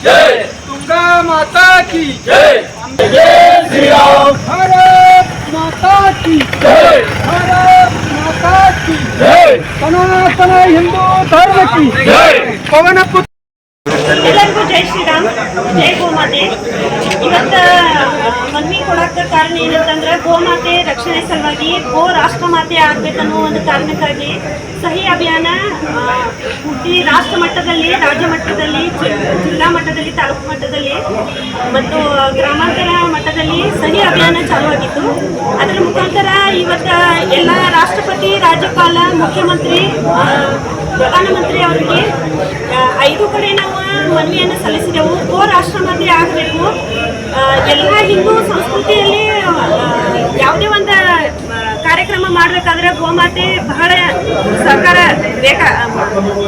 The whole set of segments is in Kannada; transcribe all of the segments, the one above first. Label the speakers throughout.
Speaker 1: जय,
Speaker 2: दुर्गा माता की
Speaker 1: जय, जय श्री राम,
Speaker 2: भारत माता की
Speaker 1: जय,
Speaker 2: भारत माता की
Speaker 1: जय,
Speaker 2: सनातन हिंदू धर्म की
Speaker 1: जय।
Speaker 2: पवन पुत्र
Speaker 3: ಎಲ್ಲರಿಗೂ ಜೈ ಶ್ರೀರಾಮ್, ಜೈ ಗೋಮಾತೆ. ಇವತ್ತು ಮನವಿ ಕೊಡೋಕ್ಕೆ ಕಾರಣ ಏನಂತಂದ್ರೆ ಗೋಮಾತೆ ರಕ್ಷಣೆ ಸಲುವಾಗಿ ಗೋ ರಾಷ್ಟ್ರ ಮಾತೆ ಆಗಬೇಕನ್ನೋ ಒಂದು ಕಾರಣಕ್ಕಾಗಿ ಸಹಿ ಅಭಿಯಾನ ಈ ರಾಷ್ಟ್ರ ಮಟ್ಟದಲ್ಲಿ, ರಾಜ್ಯ ಮಟ್ಟದಲ್ಲಿ, ಜಿಲ್ಲಾ ಮಟ್ಟದಲ್ಲಿ, ತಾಲೂಕು ಮಟ್ಟದಲ್ಲಿ ಮತ್ತು ಗ್ರಾಮಾಂತರ ಮಟ್ಟದಲ್ಲಿ ಸಹಿ ಅಭಿಯಾನ ಚಾಲುವಾಗಿತ್ತು. ಅದರ ಮುಖಾಂತರ ಇವತ್ತು ಎಲ್ಲ ರಾಷ್ಟ್ರಪತಿ, ರಾಜ್ಯಪಾಲ, ಮುಖ್ಯಮಂತ್ರಿ, ಪ್ರಧಾನಮಂತ್ರಿ ಅವರಿಗೆ 5 ಕಡೆ ನಾವು ಮನವಿಯನ್ನು ಸಲ್ಲಿಸಿದೆವು. ಗೋ ರಾಷ್ಟ್ರಪತಿ ಆಗಬೇಕು. ಎಲ್ಲ ಹಿಂದೂ ಸಂಸ್ಕೃತಿಯಲ್ಲಿ ಯಾವುದೇ ಒಂದು ಕಾರ್ಯಕ್ರಮ ಮಾಡಬೇಕಾದ್ರೆ ಗೋಮಾತೆ ಬಹಳ ಸಹಕಾರ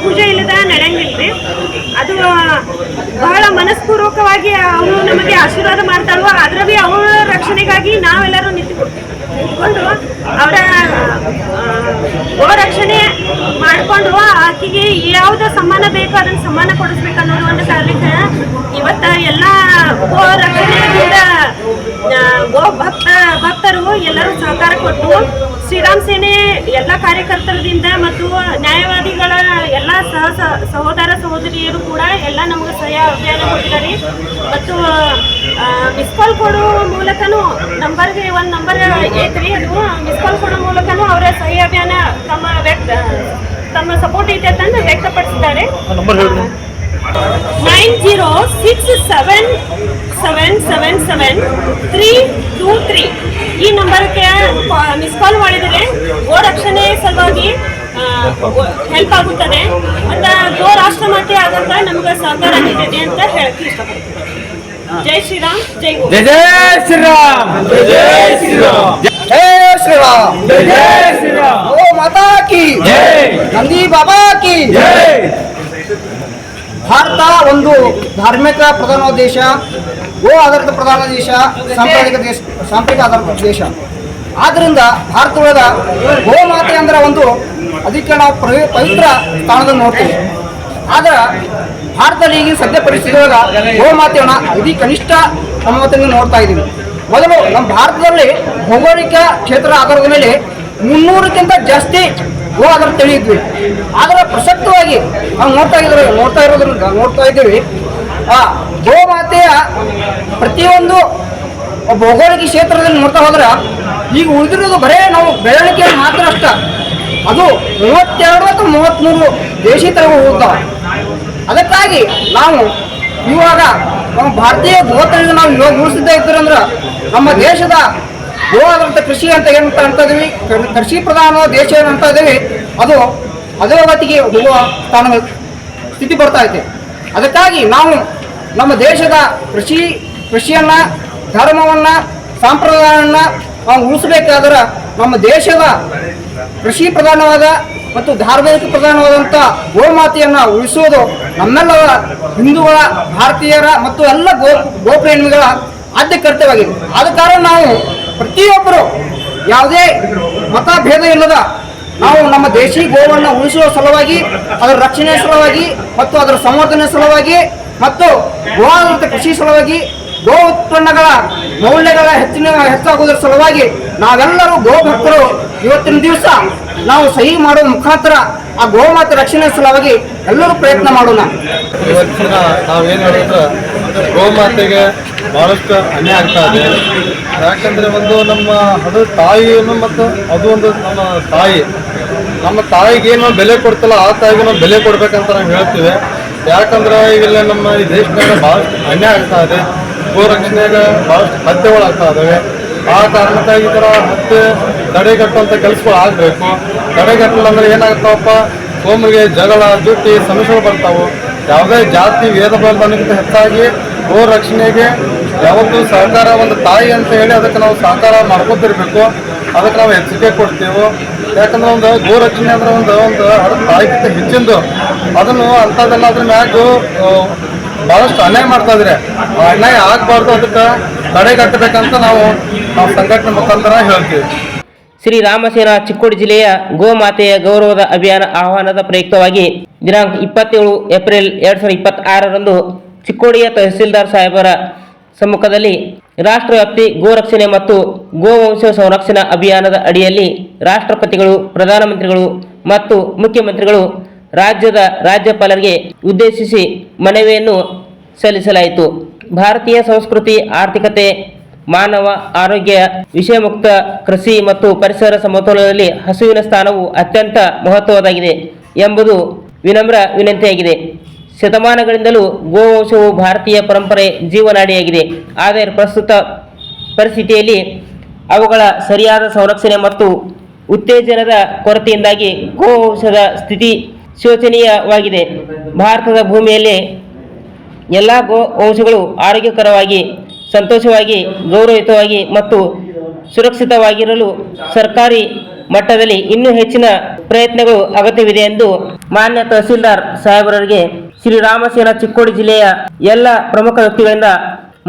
Speaker 3: ಪೂಜೆ ಇಲ್ಲದ ನಡೆಯಂಗಿಲ್ರಿ. ಅದು ಬಹಳ ಮನಸ್ಪೂರ್ವಕವಾಗಿ ಅವರು ನಮಗೆ ಆಶೀರ್ವಾದ ಮಾಡ್ತಾರೋ, ಅದರ ಭೀ ಅವರ ರಕ್ಷಣೆಗಾಗಿ ನಾವೆಲ್ಲರೂ ನಿಂತ್ಕೊಂಡು ಅವರ ಗೋ ರಕ್ಷಣೆ ಮಾಡಿಕೊಂಡು ಆಕೆಗೆ ಯಾವ್ದು ಸಮ್ಮಾನ ಬೇಕೋ ಅದನ್ನು ಸಮ್ಮಾನ ಕೊಡಿಸ್ಬೇಕು ಅನ್ನೋದು ಒಂದು ಕಾರಣಕ್ಕೆ ಇವತ್ತು ಎಲ್ಲ ಗೋ ರಕ್ಷಣೆಯಿಂದ ಗೋ ಭಕ್ತರು ಎಲ್ಲರೂ ಸಹಕಾರ ಕೊಟ್ಟು ಶ್ರೀರಾಮ್ ಸೇನೆ ಎಲ್ಲ ಕಾರ್ಯಕರ್ತರಿಂದ ಮತ್ತು ನ್ಯಾಯವಾದಿಗಳ ಎಲ್ಲ ಸಹೋದರ ಸಹೋದರಿಯರು ಕೂಡ ಎಲ್ಲ ನಮಗೆ ಸಹಾಯ ಅಭಿಯಾನ ಕೊಟ್ಟಿದ್ದಾರೆ. ಮತ್ತು ಮಿಸ್ ಕಾಲ್ ಕೊಡೋ ಮೂಲಕನೂ ನಂಬರ್ಗೆ ಒಂದು ನಂಬರ್ ಐತ್ರಿ, ಅದು ಮಿಸ್ ಕಾಲ್ ಕೊಡೋ ಮೂಲಕನೂ ಅವರ ಸಹಾಯ ಅಭಿಯಾನ ತಮ್ಮ ಸಪೋರ್ಟ್ ಐತೆ ಅಂತ ವ್ಯಕ್ತಪಡಿಸಿದ್ದಾರೆ. 9067777323 ಈ ನಂಬರ್ಗೆ ಮಿಸ್ ಕಾಲ್ ಮಾಡಿದರೆ ಗೋ ರಕ್ಷಣೆ ಸಲುವಾಗಿ ಹೆಲ್ಪ್ ಆಗುತ್ತದೆ ಮತ್ತು ಗೋ ರಾಷ್ಟ್ರ ಮಾತೆ ಆಗಂತ ನಮ್ಗೆ ಸಹಕಾರ ನೀಡಿದೆ ಅಂತ ಹೇಳಕ್ಕೆ ಇಷ್ಟಪಡ್ತೀನಿ. ಜೈ ಶ್ರೀರಾಮ್, ಜೈ ಗೋ.
Speaker 2: जय जय श्री राम,
Speaker 1: जय श्री राम,
Speaker 2: जय श्री राम,
Speaker 1: जय श्री राम,
Speaker 2: गो माता की
Speaker 1: जय,
Speaker 2: ನಂದಿ ಬಾಬಾ की
Speaker 1: जय।
Speaker 2: ಭಾರತ ಒಂದು ಧಾರ್ಮಿಕ ಪ್ರಧಾನ ದೇಶ, ಗೋ ಆಧಾರಿತ ಪ್ರಧಾನ ದೇಶ, ಸಾಂಪ್ರದಾಯಿಕ ಆಧಾರಿತ ದೇಶ. ಆದ್ದರಿಂದ ಭಾರತದೊಳಗ ಗೋ ಮಾತೆ ಅಂದ್ರೆ ಒಂದು ಅದಕ್ಕೆ ನಾವು ಪವಿತ್ರ ಸ್ಥಾನದಲ್ಲಿ ನೋಡ್ತೀವಿ. ಆದ್ರೆ ಭಾರತದಲ್ಲಿ ಈಗ ಸದ್ಯ ಪರಿಸ್ಥಿತಿ ಒಳಗ ಗೋ ಮಾತೆಯನ್ನ ಅತಿ ಕನಿಷ್ಠ ಕ್ರಮವನ್ನ ನೋಡ್ತಾ ಇದ್ದೀವಿ. ಮೊದಲು ನಮ್ಮ ಭಾರತದಲ್ಲಿ ಭೌಗೋಳಿಕ ಕ್ಷೇತ್ರ ಆಧಾರದ ಮೇಲೆ 300ಕ್ಕಿಂತ ಜಾಸ್ತಿ ಗೋ ಆಧಾರ ತಳಿ ಇದ್ವಿ. ಆದರೆ ಪ್ರಸಕ್ತವಾಗಿ ನಾವು ನೋಡ್ತಾ ಇದ್ದೀವಿ ಆ ಗೋ ಮಾತೆಯ ಪ್ರತಿಯೊಂದು ಭೌಗೋಳಿಕ ಕ್ಷೇತ್ರದಲ್ಲಿ ನೋಡ್ತಾ ಹೋದ್ರೆ ಈಗ ಉಳಿದಿರೋದು ಬರೇ ನಾವು ಬೆಳವಣಿಗೆ ಮಾತ್ರ ಅಷ್ಟ. ಅದು 32 ಅಥವಾ 33 ದೇಶಿ ತಳಿಗಳು ಹೋಗ್ತಾವೆ. ಅದಕ್ಕಾಗಿ ನಾವು ಇವಾಗ ನಮ್ಮ ಭಾರತೀಯ ಗೋತಳಿಗೆ ನಾವು ಇವಾಗ ಉಳಿಸಿದ್ದೇ ಇದ್ರಂದ್ರೆ ನಮ್ಮ ದೇಶದ ಗೋ ಆಧಾರಿತ ಕೃಷಿ ಅಂತ ಏನಂತ ಅಂತ ಇದೀವಿ, ಕೃಷಿ ಪ್ರಧಾನ ದೇಶ ಏನಂತ ಇದೀವಿ, ಅದು ಅಧೋಗತಿಗೆ ಹೋಗುವ ಸ್ಥಿತಿ ಬರ್ತಾ ಇದೆ. ಅದಕ್ಕಾಗಿ ನಾವು ನಮ್ಮ ದೇಶದ ಕೃಷಿಯನ್ನ, ಧರ್ಮವನ್ನ, ಸಂಪ್ರದಾಯವನ್ನ ನಾವು ಉಳಿಸಬೇಕಾದ್ರೆ ನಮ್ಮ ದೇಶದ ಕೃಷಿ ಪ್ರಧಾನವಾದ ಮತ್ತು ಧಾರ್ಮಿಕ ಪ್ರಧಾನವಾದಂಥ ಗೋಮಾತೆಯನ್ನು ಉಳಿಸುವುದು ನಮ್ಮೆಲ್ಲರ ಹಿಂದೂಗಳ, ಭಾರತೀಯರ ಮತ್ತು ಎಲ್ಲ ಗೋಪ್ರೇಮಿಗಳ ಆದ್ಯ ಕರ್ತವ್ಯವಾಗಿದೆ. ಆದ ಕಾರಣ ನಾವು ಪ್ರತಿಯೊಬ್ಬರು ಯಾವುದೇ ಮತಭೇದ ಇಲ್ಲದ ನಾವು ನಮ್ಮ ದೇಶಿ ಗೋವನ್ನು ಉಳಿಸುವ ಸಲುವಾಗಿ, ಅದರ ರಕ್ಷಣೆ ಸಲುವಾಗಿ ಮತ್ತು ಅದರ ಸಂವರ್ಧನೆ ಸಲುವಾಗಿ ಮತ್ತು ಗೋ ಆಧಾರಿತ ಕೃಷಿ ಸಲುವಾಗಿ, ಗೋ ಉತ್ಪನ್ನಗಳ ಮೌಲ್ಯಗಳ ಹೆಚ್ಚಾಗುವುದರ ಸಲುವಾಗಿ ನಾವೆಲ್ಲರೂ ಗೋ ಭಕ್ತರು ಇವತ್ತಿನ ದಿವಸ ನಾವು ಸಹಿ ಮಾಡುವ ಮುಖಾಂತರ ಆ ಗೋಮಾತೆ ರಕ್ಷಣೆ ಸಲುವಾಗಿ ಎಲ್ಲರೂ ಪ್ರಯತ್ನ ಮಾಡೋಣ.
Speaker 4: ಇವತ್ತಿನ ನಾವೇನು ಹೇಳಿದ್ರೆ ಗೋಮಾತೆಗೆ ಬಹಳಷ್ಟು ಅನ್ಯಾಯ ಆಗ್ತಾ ಇದೆ. ಯಾಕಂದರೆ ಒಂದು ನಮ್ಮ ಅದು ತಾಯಿಯನ್ನು ಮತ್ತು ಅದು ಒಂದು ನಮ್ಮ ತಾಯಿಗೆ ಏನು ಬೆಲೆ ಕೊಡ್ತಲ್ಲ ಆ ತಾಯಿಗೆ ನಾವು ಬೆಲೆ ಕೊಡ್ಬೇಕಂತ ನಾವು ಹೇಳ್ತೀವಿ. ಯಾಕಂದ್ರೆ ಈಗೆಲ್ಲ ನಮ್ಮ ಈ ದೇಶದಾಗ ಭಾಳಷ್ಟು ಅನ್ಯಾಯ ಆಗ್ತಾ ಇದೆ. ಗೋ ರಕ್ಷಣೆಗೆ ಭಾಳಷ್ಟು ಹತ್ಯೆಗಳಾಗ್ತಾ ಇದ್ದಾವೆ. ಆ ಕಾರಣಕ್ಕಾಗಿ ಈ ಥರ ಹತ್ಯೆ ತಡೆಗಟ್ಟುವಂಥ ಕೆಲಸಗಳು ಆಗಬೇಕು. ತಡೆಗಟ್ಟಲ್ಲ ಅಂದರೆ ಏನಾಗ್ತಾವಪ್ಪ, ಕೋಮಿಗೆ ಜಗಳ, ಜುಟ್ಟಿ ಸಮಸ್ಯೆಗಳು ಬರ್ತಾವೆ. ಯಾವುದೇ ಜಾತಿ ಭೇದ ಭಾವನೆಗಿಂತ ಹೆಚ್ಚಾಗಿ ಗೋ ರಕ್ಷಣೆಗೆ ಯಾವತ್ತೂ ಸಹಕಾರ, ಒಂದು ತಾಯಿ ಅಂತ ಹೇಳಿ ಅದಕ್ಕೆ ನಾವು ಸಹಕಾರ ಮಾಡ್ಕೊತಿರ್ಬೇಕು. ಅದಕ್ಕೆ ನಾವು ಎಚ್ಚರಿಕೆ ಕೊಡ್ತೇವೆ. ಯಾಕಂದ್ರೆ ಒಂದು ಗೋ ರಕ್ಷಣೆ ಅಂದ್ರೆ ಒಂದು ತಾಯಿಗಿಂತ ಹೆಚ್ಚಿಂದು ಅದನ್ನು ಅಂಥದ್ದೆಲ್ಲ ಅದ್ರ ಮ್ಯಾಗ ಭಾಳಷ್ಟು ಅನ್ಯಾಯ ಮಾಡ್ತಾ ಇದ್ರೆ ಅನ್ಯಾಯ ಆಗಬಾರ್ದು. ಅದಕ್ಕೆ ತಡೆಗಟ್ಟಬೇಕಂತ ನಾವು ಸಂಘಟನೆ ಮುಖಾಂತರ ಹೇಳ್ತೀವಿ.
Speaker 5: ಶ್ರೀರಾಮಸೇನಾ ಚಿಕ್ಕೋಡಿ ಜಿಲ್ಲೆಯ ಗೋಮಾತೆಯ ಗೌರವದ ಅಭಿಯಾನ ಆಹ್ವಾನದ ಪ್ರಯುಕ್ತವಾಗಿ ದಿನಾಂಕ 27 ಏಪ್ರಿಲ್ 2026ರಂದು ಚಿಕ್ಕೋಡಿಯ ತಹಸೀಲ್ದಾರ್ ಸಾಹೇಬರ ಸಮ್ಮುಖದಲ್ಲಿ ರಾಷ್ಟ್ರವ್ಯಾಪ್ತಿ ಗೋರಕ್ಷಣೆ ಮತ್ತು ಗೋವಂಶ ಸಂರಕ್ಷಣಾ ಅಭಿಯಾನದ ಅಡಿಯಲ್ಲಿ ರಾಷ್ಟ್ರಪತಿಗಳು, ಪ್ರಧಾನಮಂತ್ರಿಗಳು ಮತ್ತು ಮುಖ್ಯಮಂತ್ರಿಗಳು ರಾಜ್ಯದ ರಾಜ್ಯಪಾಲರಿಗೆ ಉದ್ದೇಶಿಸಿ ಮನವಿಯನ್ನು ಸಲ್ಲಿಸಲಾಯಿತು. ಭಾರತೀಯ ಸಂಸ್ಕೃತಿ, ಆರ್ಥಿಕತೆ, ಮಾನವ ಆರೋಗ್ಯ, ವಿಷಮುಕ್ತ ಕೃಷಿ ಮತ್ತು ಪರಿಸರ ಸಮತೋಲನದಲ್ಲಿ ಹಸುವಿನ ಸ್ಥಾನವು ಅತ್ಯಂತ ಮಹತ್ವದ್ದಾಗಿದೆ ಎಂಬುದು ವಿನಮ್ರ ವಿನಂತಿಯಾಗಿದೆ. ಶತಮಾನಗಳಿಂದಲೂ ಗೋವಂಶವು ಭಾರತೀಯ ಪರಂಪರೆ ಜೀವನಾಡಿಯಾಗಿದೆ. ಆದರೆ ಪ್ರಸ್ತುತ ಪರಿಸ್ಥಿತಿಯಲ್ಲಿ ಅವುಗಳ ಸರಿಯಾದ ಸಂರಕ್ಷಣೆ ಮತ್ತು ಉತ್ತೇಜನದ ಕೊರತೆಯಿಂದಾಗಿ ಗೋವಂಶದ ಸ್ಥಿತಿ ಶೋಚನೀಯವಾಗಿದೆ. ಭಾರತದ ಭೂಮಿಯಲ್ಲಿ ಎಲ್ಲ ಗೋವಂಶಗಳು ಆರೋಗ್ಯಕರವಾಗಿ, ಸಂತೋಷವಾಗಿ, ಗೌರವಯುತವಾಗಿ ಮತ್ತು ಸುರಕ್ಷಿತವಾಗಿರಲು ಸರ್ಕಾರಿ ಮಟ್ಟದಲ್ಲಿ ಇನ್ನೂ ಹೆಚ್ಚಿನ ಪ್ರಯತ್ನಗಳು ಅಗತ್ಯವಿದೆ ಎಂದು ಮಾನ್ಯ ತಹಸೀಲ್ದಾರ್ ಸಾಹೇಬರಿಗೆ ಶ್ರೀರಾಮಸೇನಾ ಚಿಕ್ಕೋಡಿ ಜಿಲ್ಲೆಯ ಎಲ್ಲ ಪ್ರಮುಖ ವ್ಯಕ್ತಿಗಳಿಂದ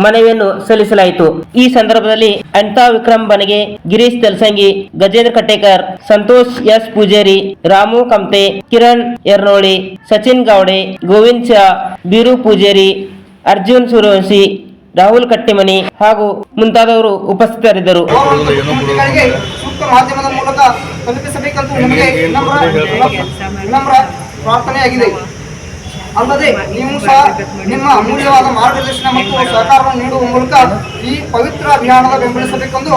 Speaker 5: ಮನವಿಯನ್ನು ಸಲ್ಲಿಸಲಾಯಿತು. ಈ ಸಂದರ್ಭದಲ್ಲಿ ಅನಿತಾ ವಿಕ್ರಮ್ ಬನಗೆ, ಗಿರೀಶ್ ತೆಲಸಂಗಿ, ಗಜೇಂದ್ರ ಕಟ್ಟೇಕರ್, ಸಂತೋಷ್ ಎಸ್ ಪೂಜಾರಿ, ರಾಮು ಕಮ್ತೆ, ಕಿರಣ್ ಯರ್ನೋಳಿ, ಸಚಿನ್ ಗೌಡೆ, ಗೋವಿಂದ್ ಶಾ, ಬೀರು ಪೂಜಾರಿ, ಅರ್ಜುನ್ ಸೂರ್ಯವಂಶಿ, ರಾಹುಲ್ ಕಟ್ಟಿಮನಿ ಹಾಗೂ ಮುಂತಾದವರು ಉಪಸ್ಥಿತರಿದ್ದರು.
Speaker 2: ಸೂಕ್ತ ಮಾಧ್ಯಮದ ಮೂಲಕ ತಲುಪಿಸಬೇಕಂತ ನಿಮಗೆ ವಿನಮ್ರ ಪ್ರಾರ್ಥನೆಯಾಗಿದೆ. ಅಲ್ಲದೆ ನೀವು ಸಹ ನಿಮ್ಮ ಅಮೂಲ್ಯವಾದ ಮಾರ್ಗದರ್ಶನ ಮತ್ತು ಸಹಕಾರವನ್ನು ನೀಡುವ ಮೂಲಕ ಈ ಪವಿತ್ರ ಅಭಿಯಾನದ ಬೆಂಬಲಿಸಬೇಕೆಂದು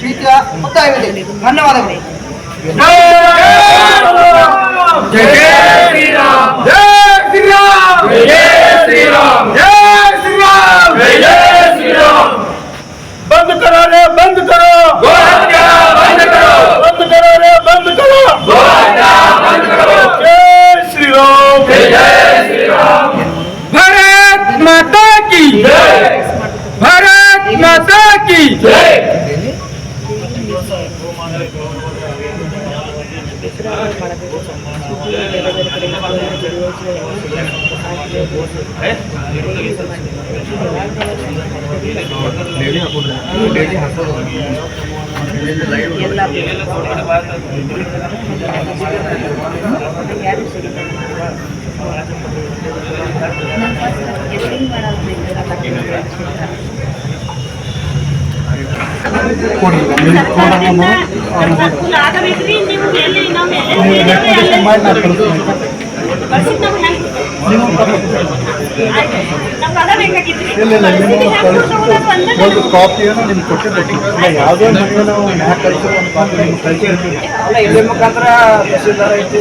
Speaker 2: ಪ್ರೀತಿಯ ಒತ್ತಾಯವಿದೆ. ಧನ್ಯವಾದಗಳು.
Speaker 1: बंद करो रे, बंद करो गो हत्या, बंद करो, बंद करो रे, बंद करो गो हत्या, बंद करो। जय श्री राम, जय श्री राम। भारत माता की जय, भारत माता की जय।
Speaker 3: ಆಗಬೇಕ್ರಿ ನೀವು ಎಲ್ಲಿ ನಮ್ಮ
Speaker 4: ಕಾಪಿಯನ್ನು ನಿಮ್ಗೆ ಕೊಟ್ಟಿರ್ಬೇಕು. ಯಾವುದೋ ಮನೆಗೆ ನಾವು ಮ್ಯಾಕ್ ಕಳಿಸಿ ಒಂದು ಕಾಪಿ ನಿಮ್ಗೆ ಕಳಿಸಿರ್ತೀವಿ.
Speaker 2: ಅಲ್ಲ, ಇಲ್ಲಿ ಮುಖಾಂತರ ತಹಸೀಲ್ದಾರ್ ಆಯಿತು,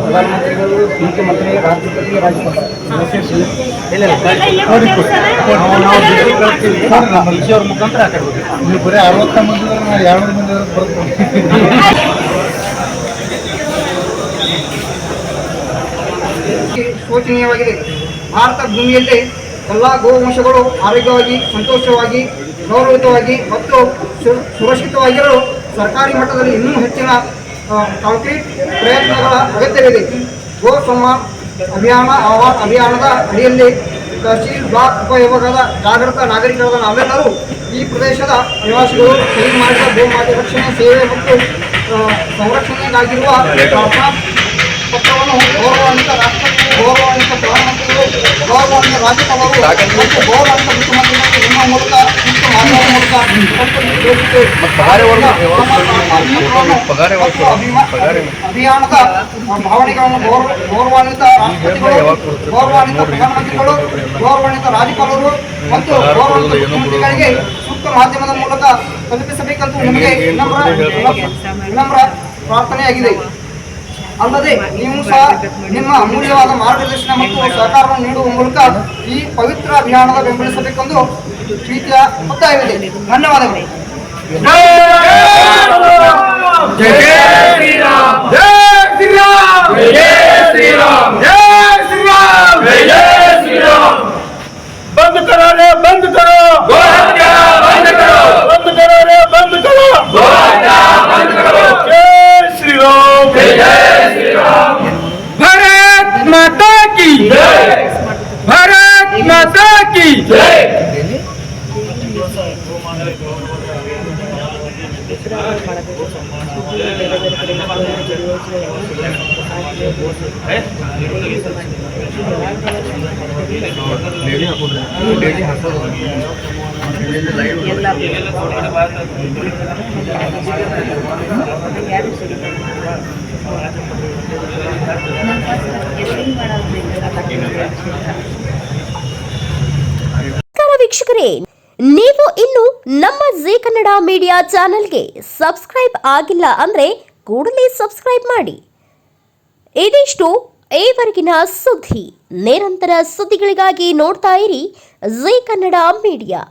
Speaker 2: ಪ್ರಧಾನಮಂತ್ರಿಗಳು, ಮುಖ್ಯಮಂತ್ರಿ, ರಾಷ್ಟ್ರಪತಿ, ರಾಜ್ಯಪಾಲ ನಮ್ಮ ವಿಷಯವ್ರ ಮುಖಾಂತರ ಹಾಕಿರ್ಬೇಕು. ನೀವು ಬರೀ 60 ಮಂದಿ 200 ಮಂದಿ ಬರುತ್ತೆ. ಶೋಚನೀಯವಾಗಿದೆ. ಭಾರತ ಭೂಮಿಯಲ್ಲಿ ಎಲ್ಲ ಗೋವಂಶಗಳು ಆರೋಗ್ಯವಾಗಿ, ಸಂತೋಷವಾಗಿ, ಗೌರವಯುತವಾಗಿ ಮತ್ತು ಸುರಕ್ಷಿತವಾಗಿರಲು ಸರ್ಕಾರಿ ಮಟ್ಟದಲ್ಲಿ ಇನ್ನೂ ಹೆಚ್ಚಿನ ಕಾಂಕ್ರೀಟ್ ಪ್ರಯತ್ನಗಳ ಅಗತ್ಯವಿದೆ. ಗೋ ಸಮ್ಮಾನ್ ಅಭಿಯಾನದ ಅಡಿಯಲ್ಲಿ ತಹಸೀಲ್ ಬ್ಲಾಕ್ ಉಪವಿಭಾಗದ ಜಾಗೃತ ನಾಗರಿಕರಾದ ನಾವೆಲ್ಲರೂ ಈ ಪ್ರದೇಶದ ನಿವಾಸಿಗಳು ಖರೀದಿ ಮಾಡಿದ ಗೋಮಾತೆ ರಕ್ಷಣೆ ಸೇವೆ ಮತ್ತು ಸಂರಕ್ಷಣೆಗಾಗಿರುವ ಪ್ರಾರ್ಥನಾ ಪತ್ರವನ್ನು ಗೌರವಾನ್ವಿತ ರಾಷ್ಟ್ರಪತಿ, ಗೌರವಾನ್ವಿತ ಪ್ರಧಾನಮಂತ್ರಿಗಳು, ಗೌರವಾನ್ವಿತ ರಾಜ್ಯಪಾಲರು ಮತ್ತು ಗೌರವಾನ್ವಿತ ಮುಖ್ಯಮಂತ್ರಿಗಳಿಗೆ ನಿಮ್ಮ ಮೂಲಕ ಸೂಕ್ತ ಮಾಧ್ಯಮದ ಮೂಲಕ ಅಭಿಯಾನದ ಭಾವನೆಗಳನ್ನು ಗೌರವಾನ್ವಿತ ರಾಷ್ಟ್ರಪತಿಗಳು, ಗೌರವಾನ್ವಿತ ಪ್ರಧಾನಮಂತ್ರಿಗಳು, ಗೌರವಾನ್ವಿತ ರಾಜ್ಯಪಾಲರು ಮತ್ತು ಗೌರವಾನ್ವಿತ ಮುಖ್ಯಮಂತ್ರಿಗಳಿಗೆ ಸೂಕ್ತ ಮಾಧ್ಯಮದ ಮೂಲಕ ತಲುಪಿಸಬೇಕಂತ ನಿಮಗೆ ವಿನಮ್ರ ಪ್ರಾರ್ಥನೆಯಾಗಿದೆ. ಅಲ್ಲದೆ ನೀವು ಸಹ ನಿಮ್ಮ ಅಮೂಲ್ಯವಾದ ಮಾರ್ಗದರ್ಶನ ಮತ್ತು ಸಹಕಾರವನ್ನು ನೀಡುವ ಮೂಲಕ ಈ ಪವಿತ್ರ ಅಭಿಯಾನದ ಬೆಂಬಲಿಸಬೇಕೆಂದು ಪ್ರೀತಿಯ ಒತ್ತಾಯವಿದೆ. ಧನ್ಯವಾದಗಳು.
Speaker 1: जय श्री राम, जय श्री राम, जय श्री राम, जय श्री राम, जय श्री राम। बंद करो रे, बंद करो गो हत्या, बंद करो, बंद करो रे, बंद करो गो हत्या, बंद करो। जय श्री राम, जय श्री राम। भारत माता की जय, भारत माता की जय।
Speaker 6: ವೀಕ್ಷಕರೇ, ನೀವು ಇನ್ನು ನಮ್ಮ ಜೀ ಕನ್ನಡ ಮೀಡಿಯಾ ಚಾನೆಲ್ಗೆ ಸಬ್ಸ್ಕ್ರೈಬ್ ಆಗಿಲ್ಲ ಅಂದ್ರೆ ಕೂಡಲೇ ಸಬ್ಸ್ಕ್ರೈಬ್ ಮಾಡಿ. ಇದಿಷ್ಟು ಈವರೆಗಿನ ಸುದ್ದಿ. ನಿರಂತರ ಸುದ್ದಿಗಳಿಗಾಗಿ ನೋಡ್ತಾ ಇರಿ ಜೀ ಕನ್ನಡ ಮೀಡಿಯಾ.